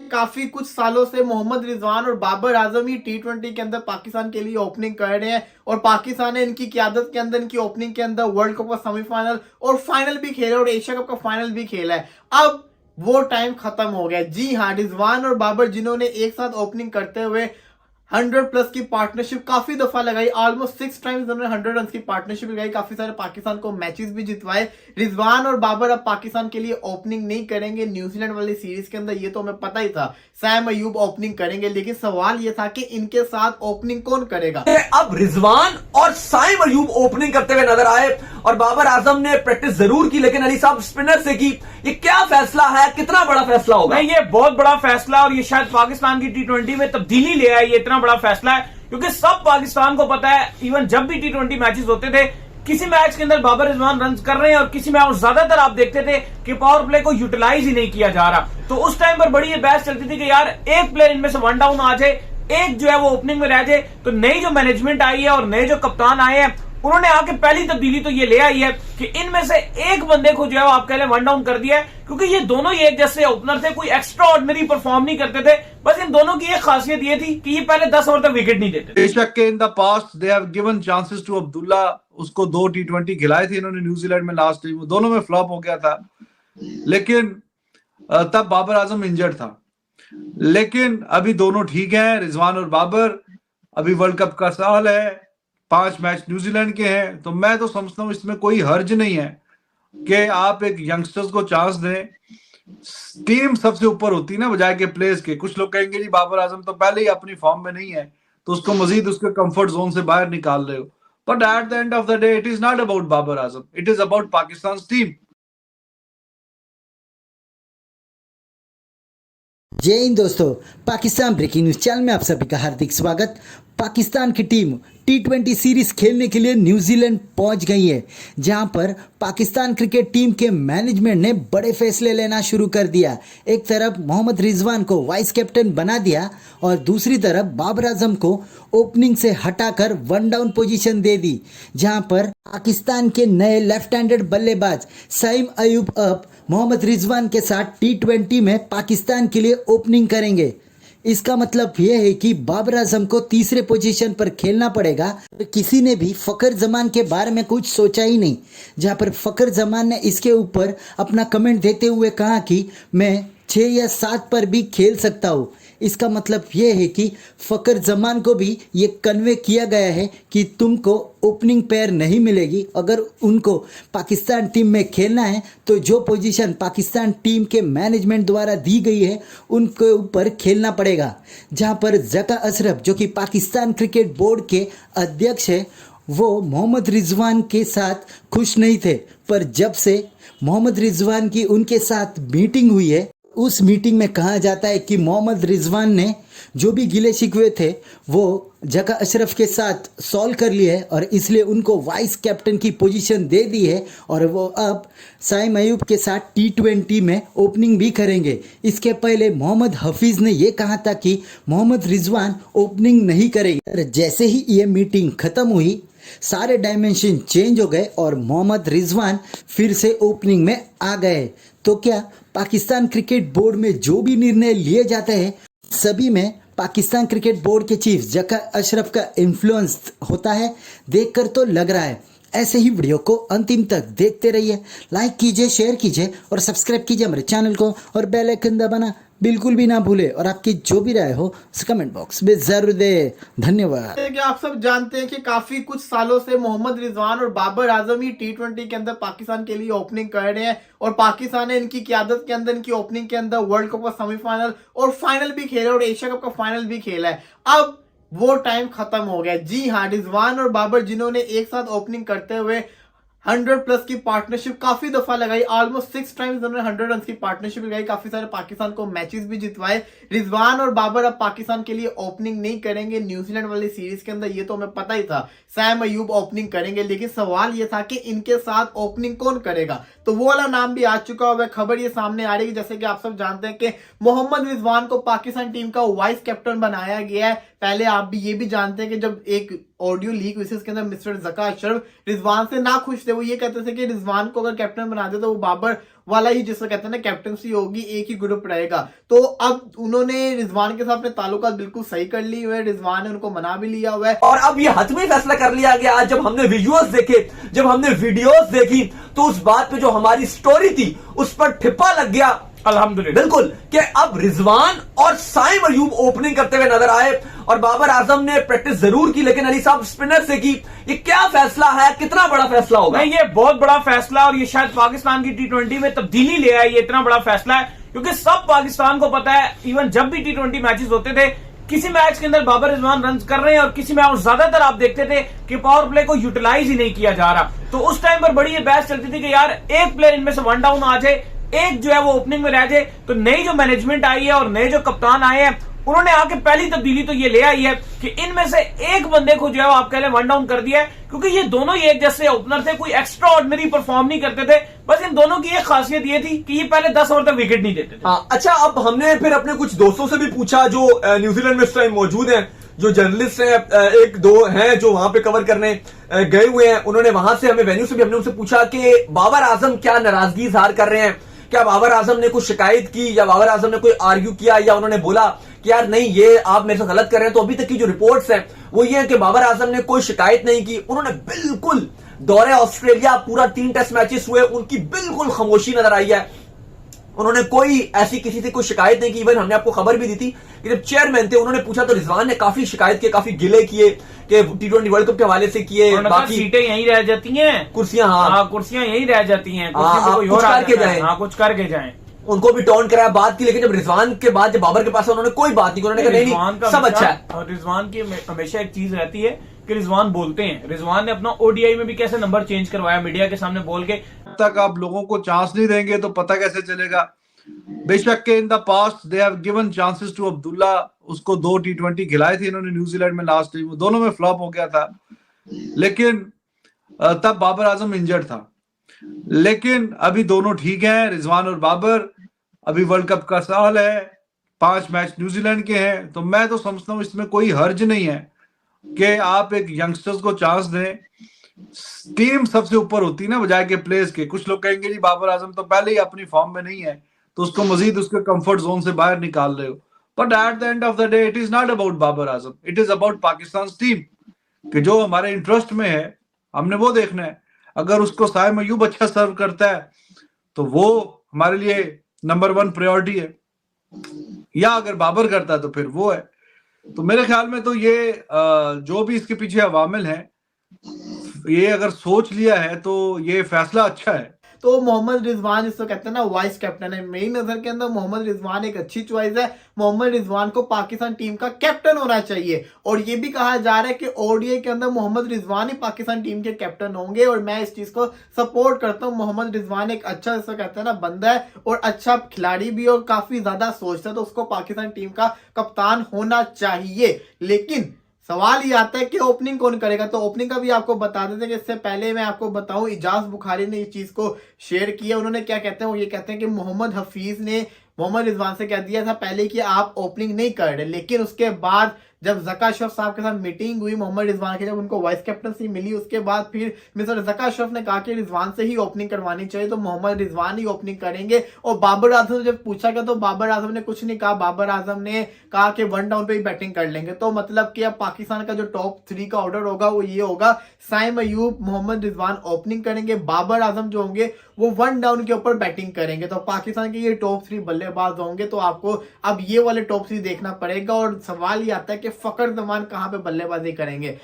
काफी कुछ सालों से मोहम्मद रिजवान और बाबर आजम ही टी20 के अंदर पाकिस्तान के लिए ओपनिंग कर रहे हैं और पाकिस्तान ने इनकी क़यादत के अंदर इनकी ओपनिंग के अंदर वर्ल्ड कप का सेमीफाइनल और फाइनल भी खेला और एशिया कप का फाइनल भी खेला है। अब वो टाइम खत्म हो गया। जी हाँ, रिजवान और बाबर जिन्होंने एक साथ ओपनिंग करते हुए 100+ की पार्टनरशिप काफी दफा लगाई, ऑलमोस्ट 6 टाइम्स उन्होंने 100 रन की पार्टनरशिप लगाई, काफी सारे पाकिस्तान को मैचेस भी जितवाए। रिजवान और बाबर अब पाकिस्तान के लिए ओपनिंग नहीं करेंगे न्यूजीलैंड वाली सीरीज के अंदर, ये तो हमें पता ही था। सैम अयूब ओपनिंग करेंगे, लेकिन सवाल ये था कि इनके साथ ओपनिंग कौन करेगा। अब रिजवान और साइम अयूब ओपनिंग करते हुए नजर आए और बाबर आजम ने प्रैक्टिस जरूर की, लेकिन अली साहब स्पिनर से की। ये क्या फैसला है, कितना बड़ा फैसला होगा? नहीं, ये बहुत बड़ा फैसला और ये शायद पाकिस्तान की टी20 में तब्दीली ले आए। ये इतना बड़ा फैसला है क्योंकि सब पाकिस्तान को पता है, इवन जब भी टी20 मैचेस होते थे, किसी मैच के अंदर बाबर रिजवान रन कर रहे हैं और किसी में और ज्यादातर आप देखते थे कि पावर प्ले को यूटिलाइज ही नहीं किया जा रहा। तो उस टाइम पर बड़ी ये बहस चलती थी कि यार एक प्लेयर इनमें से वन डाउन आ जाए, एक जो है वो ओपनिंग में रह जाए। तो नई जो मैनेजमेंट आई है और नए जो कप्तान आए हैं, उन्होंने आके पहली तब्दीली तो ये ले आई है कि इनमें से एक बंदे को जो है आप कह लें वन डाउन कर दिया है, क्योंकि ये दोनों ही एक जैसे ओपनर थे, कोई एक्स्ट्रा ऑर्डिनरी परफॉर्म नहीं करते थे। बस इन दोनों की एक खासियत ये थी कि ये पहले 10 ओवर तक विकेट नहीं देते। बेशक के in the past they have given chances to Abdullah, उसको 2 टी20 खिलाए थे इन्होंने न्यूजीलैंड में लास्ट टाइम, दोनों में फ्लॉप हो गया था। लेकिन तब बाबर आजम इंजर्ड था। लेकिन अभी दोनों ठीक हैं, रिजवान और बाबर। अभी वर्ल्ड कप का साल है, 5 मैच न्यूजीलैंड के हैं, तो मैं तो समझता हूं इसमें कोई हर्ज नहीं है कि आप एक यंगस्टर्स को चांस दें। टीम सबसे ऊपर होती है ना बजाय के प्लेयर्स के। कुछ लोग कहेंगे जी बाबर आजम तो पहले ही अपनी फॉर्म में नहीं है, तो उसको मजीद उसके कंफर्ट जोन से बाहर निकाल रहे हो। But at the end of the day it is not about Babar Azam, it is about Pakistan team. Jai Hind दोस्तों, पाकिस्तान ब्रेकिंग न्यूज चैनल में आप सभी का हार्दिक स्वागत। पाकिस्तान की टीम टी20 सीरीज खेलने के लिए न्यूजीलैंड पहुंच गई है, जहां पर पाकिस्तान क्रिकेट टीम के मैनेजमेंट ने बड़े फैसले लेना शुरू कर दिया। एक तरफ मोहम्मद रिजवान को वाइस कैप्टन बना दिया और दूसरी तरफ बाबर आजम को ओपनिंग से हटाकर वन डाउन पोजीशन दे दी, जहां पर पाकिस्तान के नए लेफ्ट हैंडेड बल्लेबाज साइम अयूब अब मोहम्मद रिजवान के साथ टी20 में पाकिस्तान के लिए ओपनिंग करेंगे। इसका मतलब यह है कि बाबर आजम को तीसरे पोजीशन पर खेलना पड़ेगा। किसी ने भी फ़खर जमान के बारे में कुछ सोचा ही नहीं, जहां पर फ़खर जमान ने इसके ऊपर अपना कमेंट देते हुए कहा कि मैं 6 या 7 पर भी खेल सकता हूँ। इसका मतलब यह है कि फ़खर जमान को भी ये कन्वे किया गया है कि तुमको ओपनिंग पेयर नहीं मिलेगी। अगर उनको पाकिस्तान टीम में खेलना है तो जो पोजीशन पाकिस्तान टीम के मैनेजमेंट द्वारा दी गई है उनके ऊपर खेलना पड़ेगा। जहां पर ज़का अशरफ जो कि पाकिस्तान क्रिकेट बोर्ड के अध्यक्ष है, वो मोहम्मद रिजवान के साथ खुश नहीं थे, पर जब से मोहम्मद रिजवान की उनके साथ मीटिंग हुई है, उस मीटिंग में कहा जाता है कि मोहम्मद रिजवान ने जो भी गिले शिकवे थे वो ज़का अशरफ के साथ सॉल्व कर लिए है और इसलिए उनको वाइस कैप्टन की पोजीशन दे दी है और वो अब साइम अयूब के साथ टी20 में ओपनिंग भी करेंगे। इसके पहले मोहम्मद हफीज़ ने ये कहा था कि मोहम्मद रिजवान ओपनिंग नहीं करेंगे। जैसे ही ये मीटिंग ख़त्म हुई, सारे डायमेंशन चेंज हो गए और मोहम्मद रिजवान फिर से ओपनिंग में आ गए। तो क्या पाकिस्तान क्रिकेट बोर्ड में जो भी निर्णय लिए जाते हैं सभी में पाकिस्तान क्रिकेट बोर्ड के चीफ ज़का अशरफ का इन्फ्लुएंस होता है, देखकर तो लग रहा है। ऐसे ही वीडियो को अंतिम तक देखते रहिए, लाइक कीजिए, शेयर कीजिए और सब्सक्राइब कीजिए हमारे चैनल को और बेल आइकन दबाना बिल्कुल भी ना भूले और आपकी जो भी राय हो कमेंट बॉक्स में जरूर दे। धन्यवाद। आप सब जानते हैं कि काफी कुछ सालों से मोहम्मद रिजवान और बाबर आजम ही टी20 के अंदर पाकिस्तान के लिए ओपनिंग कर रहे हैं और पाकिस्तान ने इनकी क़यादत के अंदर इनकी ओपनिंग के अंदर वर्ल्ड कप का सेमीफाइनल और फाइनल भी खेला और एशिया कप का फाइनल भी खेला है। अब वो टाइम खत्म हो गया। जी हाँ, रिजवान और बाबर जिन्होंने एक साथ ओपनिंग करते हुए 100+ की पार्टनरशिप काफी दफा लगाई, ऑलमोस्ट 6 टाइम्स उन्होंने 100 रन की पार्टनरशिप लगाई, काफी सारे पाकिस्तान को मैचेस भी जितवाए। रिजवान और बाबर अब पाकिस्तान के लिए ओपनिंग नहीं करेंगे न्यूजीलैंड वाली सीरीज के अंदर, ये तो हमें पता ही था। सैम अयूब ओपनिंग करेंगे, लेकिन सवाल ये था कि इनके साथ ओपनिंग कौन करेगा। तो वो वाला नाम भी आ चुका है, खबर ये सामने आ रही है। जैसे कि आप सब जानते हैं कि मोहम्मद रिजवान को पाकिस्तान टीम का वाइस कैप्टन बनाया गया है। पहले आप भी ये भी जानते हैं कि जब एक ऑडियो लीक हुई इसके अंदर मिस्टर ज़का अशरफ रिजवान से ना खुश थे। वो ये कहते थे कि रिजवान को अगर कैप्टन बना दे तो वो बाबर वाला ही जिसको कहते हैं ना कैप्टनसी होगी, एक ही ग्रुप रहेगा। तो अब उन्होंने रिजवान के साथ अपने ताल्लुकात बिल्कुल सही कर ली हुए, रिजवान ने उनको मना भी लिया हुआ है। और अब ये हतमी फैसला कर लिया गया आज जब हमने विजुअल्स देखे, जब हमने वीडियोस देखी, तो उस बात पे जो हमारी स्टोरी थी उस पर ठिप्पा लग गया अल्हम्दुलिल्लाह बिल्कुल कि अब रिजवान और साइम अयूब ओपनिंग करते हुए नजर आए और बाबर आजम ने प्रैक्टिस जरूर की लेकिन अली साहब स्पिनर से की। ये क्या फैसला है, कितना बड़ा फैसला होगा? नहीं, ये बहुत बड़ा फैसला और ये शायद पाकिस्तान की टी20 में तब्दीली ले आई। ये इतना बड़ा फैसला है क्योंकि सब पाकिस्तान को पता है, इवन जब भी टी20 मैचेस होते थे, किसी मैच के अंदर बाबर रिजवान रन कर रहे हैं और किसी में और ज्यादातर आप देखते थे कि पावर प्ले को यूटिलाइज ही नहीं किया जा रहा। तो उस टाइम पर बड़ी ये बहस चलती थी कि यार एक प्लेयर इनमें से वन डाउन आ जाए, एक जो है वो ओपनिंग में रह जाए। तो नई जो मैनेजमेंट आई है और नए जो कप्तान आए हैं, उन्होंने आके पहली तब्दीली तो ये ले आई है कि इनमें से एक बंदे को जो है आप कह लें वन डाउन कर दिया है, क्योंकि ये दोनों ही एक जैसे ओपनर थे, कोई एक्स्ट्रा ऑर्डिनरी परफॉर्म नहीं करते थे। बस इन दोनों की एक खासियत ये थी कि ये पहले 10 ओवर तक विकेट नहीं देते थे। हाँ, अच्छा, अब हमने फिर अपने कुछ दोस्तों से भी पूछा जो न्यूजीलैंड में इस टाइम मौजूद हैं, जो जर्नलिस्ट हैं, एक दो हैं जो वहां पे कवर करने गए हुए हैं। उन्होंने वहां से हमें वेन्यू से भी हमने उनसे पूछा कि बाबर आजम क्या नाराजगी इजहार कर रहे हैं, क्या बाबर आजम ने कुछ शिकायत की या बाबर आजम ने कोई आर्ग्यू किया या उन्होंने बोला कि यार नहीं ये आप मेरे से गलत कर रहे हैं। तो अभी तक की जो रिपोर्ट्स हैं वो ये है कि बाबर आजम ने कोई शिकायत नहीं की। उन्होंने बिल्कुल दौरे ऑस्ट्रेलिया पूरा 3 टेस्ट मैचेस हुए, उनकी बिल्कुल खामोशी नजर आई है। उन्होंने कोई ऐसी किसी से कोई शिकायत नहीं की। इवन हमने आपको खबर भी दी थी कि जब चेयरमैन थे उन्होंने पूछा तो रिजवान ने काफी शिकायत की, काफी गिले किए कि टी20 वर्ल्ड कप के हवाले से किए, बाकी सीटें यहीं रह जाती हैं, कुर्सियां, हाँ कुर्सियां यहीं रह जाती हैं, कुछ करके जाए, कुछ करके जाए, उनको भी टॉन्ट कराया, बात की। लेकिन जब रिजवान के बाद जब बाबर के पास उन्होंने कोई बात नहीं की, उन्होंने कहा नहीं सब अच्छा है। और रिजवान की हमेशा एक चीज रहती है कि रिजवान बोलते हैं। रिजवान ने अपना ओडीआई में भी कैसे नंबर चेंज करवाया मीडिया के सामने बोल के। तक आप लोगों को चांस नहीं देंगे तो पता कैसे चलेगा। बेशक के in the past they have given chances to Abdullah, उसको 2 टी20 खिलाए थे इन्होंने न्यूजीलैंड में लास्ट टाइम, दोनों में फ्लॉप हो गया था। लेकिन तब बाबर आजम इंजर्ड था। लेकिन अभी दोनों ठीक हैं, रिजवान और बाबर। अभी वर्ल्ड कप का साल है, 5 मैच न्यूजीलैंड के हैं, तो मैं तो समझता हूं इसमें कोई हर्ज नहीं है कि आप एक यंगस्टर्स को चांस दें। टीम सबसे ऊपर होती है ना बजाय के प्लेयर्स के। कुछ लोग कहेंगे जी बाबर आजम तो पहले ही अपनी फॉर्म में नहीं है तो उसको मजीद उसके कंफर्ट जोन से बाहर निकाल रहे हो। But at the end of the day it is not about Babar Azam, it is about Pakistan team कि जो हमारे इंटरेस्ट में है हमने वो देखना है। अगर उसको साइम अयूब अच्छा सर्व करता है तो वो हमारे लिए नंबर 1 प्रायोरिटी है, या अगर बाबर करता है तो फिर वो है। तो मेरे ख्याल में तो ये जो भी इसके पीछे अवामिल हैं, ये अगर सोच लिया है तो ये फैसला अच्छा है। तो मोहम्मद रिजवान जिसको कहते हैं ना वाइस कैप्टन है, मेरी नजर के अंदर मोहम्मद रिजवान एक अच्छी चॉइस है। मोहम्मद रिजवान को पाकिस्तान टीम का कैप्टन होना चाहिए और ये भी कहा जा रहा है कि ओडीआई के अंदर मोहम्मद रिजवान ही पाकिस्तान टीम के कैप्टन होंगे और मैं इस चीज को सपोर्ट करता हूं। मोहम्मद रिजवान एक अच्छा जिसको कहते हैं ना बंदा है और अच्छा खिलाड़ी भी और काफी ज्यादा सोचता है, तो उसको पाकिस्तान टीम का कप्तान होना चाहिए। लेकिन सवाल ये आता है कि ओपनिंग कौन करेगा। तो ओपनिंग का भी आपको बता देते हैं कि इससे पहले मैं आपको बताऊं, इजाज बुखारी ने इस चीज को शेयर किया। उन्होंने क्या कहते हैं, वो ये कहते हैं कि मोहम्मद हफीज ने मोहम्मद रिजवान से कह दिया था पहले कि आप ओपनिंग नहीं कर रहे, लेकिन उसके बाद जब जका अशरफ साहब के साथ मीटिंग हुई मोहम्मद रिजवान की, जब उनको वाइस कैप्टनसी मिली, उसके बाद फिर मिस्टर जका अशरफ ने कहा कि रिजवान से ही ओपनिंग करवानी चाहिए, तो मोहम्मद रिजवान ही ओपनिंग करेंगे। और बाबर आजम जब पूछा गया तो बाबर आजम ने कुछ नहीं कहा। बाबर आजम ने कहा कि 1 डाउन पे ही बैटिंग कर लेंगे। तो मतलब कि अब पाकिस्तान का जो टॉप 3 का ऑर्डर होगा वो ये होगा, साइम अयूब, मोहम्मद रिजवान ओपनिंग करेंगे, बाबर आजम जो होंगे वो 1 डाउन के ऊपर बैटिंग करेंगे। तो पाकिस्तान के ये टॉप 3 बल्लेबाज होंगे। तो आपको अब ये वाले टॉप 3 देखना पड़ेगा और सवाल ये आता है कि फकर जमान कहां पे बल्लेबाजी करेंगे।